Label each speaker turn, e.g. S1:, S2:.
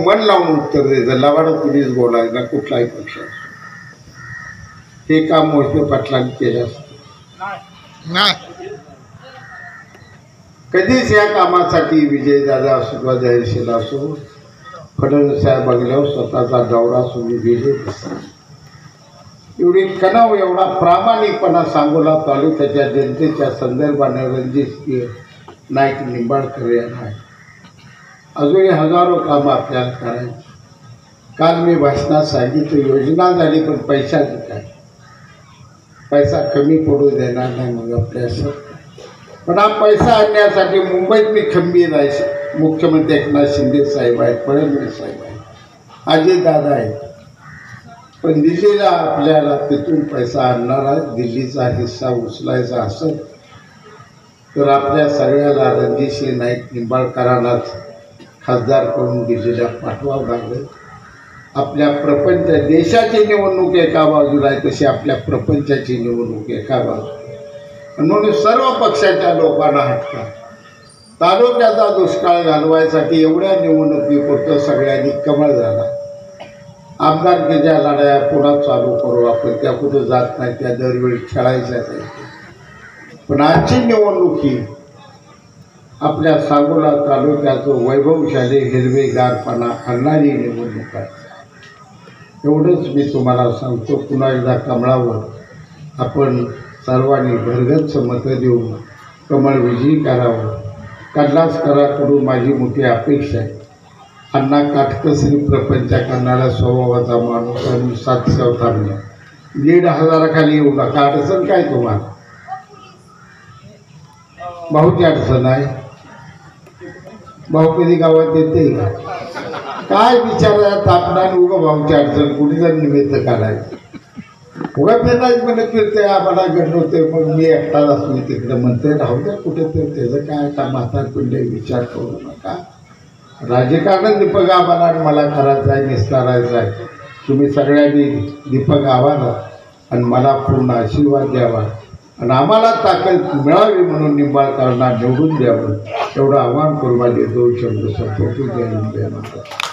S1: मन लावून उत्तर द्यायचं, लवाड कुणीच बोलायला कुठलाही पक्ष. हे काम मोहिते पाटलांनी केलं नाही. कधीच या कामासाठी विजयदादा असो किंवा जयशील असो, फडणवीस साहेब बघल्यावर स्वतःचा दौरा सुरू गेले. एवढी कणाव, एवढा प्रामाणिकपणा सांगोला तालुक्याच्या जनतेच्या संदर्भाने रणजित नाईक निंबाळकर यांना अजूनही हजारो कामं आपल्याला करायची. काल मी भाषणात सांगितलं, योजना झाली पण पैसा काय, पैसा कमी पडू देणार नाही मग आपल्या. पण हा पैसा आणण्यासाठी मुंबईत मी खंबीर आहे. मुख्यमंत्री एकनाथ शिंदे साहेब आहेत, फडणवीस साहेब आहेत, अजितदादा आहेत. पण दिल्लीला आपल्याला तिथून पैसा आणणारा, दिल्लीचा हिस्सा उचलायचा असेल तर आपल्या सगळ्याला रणजितसिंह नाईक निंबाळकरांनाच खासदार करून दिल्लीला पाठवावं लागेल. आपल्या प्रपंच, देशाची निवडणूक एका बाजूला आहे तशी आपल्या प्रपंचाची निवडणूक एका बाजूला. म्हणून सर्व पक्षाच्या लोकांना हटका. तालुक्याचा दुष्काळ घालवायसाठी एवढ्या निवडणुकीपुरतं सगळ्यांनी कमळ झाला. आमदारकीच्या लढाया पुन्हा चालू करू आपण, त्या कुठं जात नाही, त्या दरवेळी खेळायच्या नाही. पण आजची निवडणूक ही आपल्या सांगोला तालुक्याचं वैभवशाली हिरवेगारपणा आणणारी निवडणूक आहे. एवढंच मी तुम्हाला सांगतो. पुन्हा एकदा कमळावर आपण सर्वांनी भरगच्च मतं देऊन कमळ विजयी करावं. कडलासकरांकडून माझी मोठी अपेक्षा आहे. अण्णा काटकसरी प्रपंच करणाऱ्या स्वभावाचा माणूस आणि सातशे थांबला. 1,500 येऊ नका. अडचण काय तुम्हाला? भाऊची अडचण आहे. भाऊ कधी गावात येते का? काय विचारायला तापणार उगा भाऊची अडचण कुठे निमित्त काढायचं. उगा फिरणाच म्हणत फिरते, आम्हाला गणवते, मग मी एकटाच असतो तिकडे म्हणते राहू द्या कुठे तर. त्याचं काय आता म्हातारपिंड विचार करू नका. राजकारण दीपक आव्हाड मला करायचं आहे, निस्तारायचं आहे. तुम्ही सगळ्यांनी दीपक आव्हाड आणि मला पूर्ण आशीर्वाद द्यावा आणि आम्हाला ताकद मिळावी म्हणून निंबाळकरांना निवडून द्यावं एवढं आव्हान करू. माझे 2 शब्द संपवतो. जय हिंद, जय महाराष्ट्र.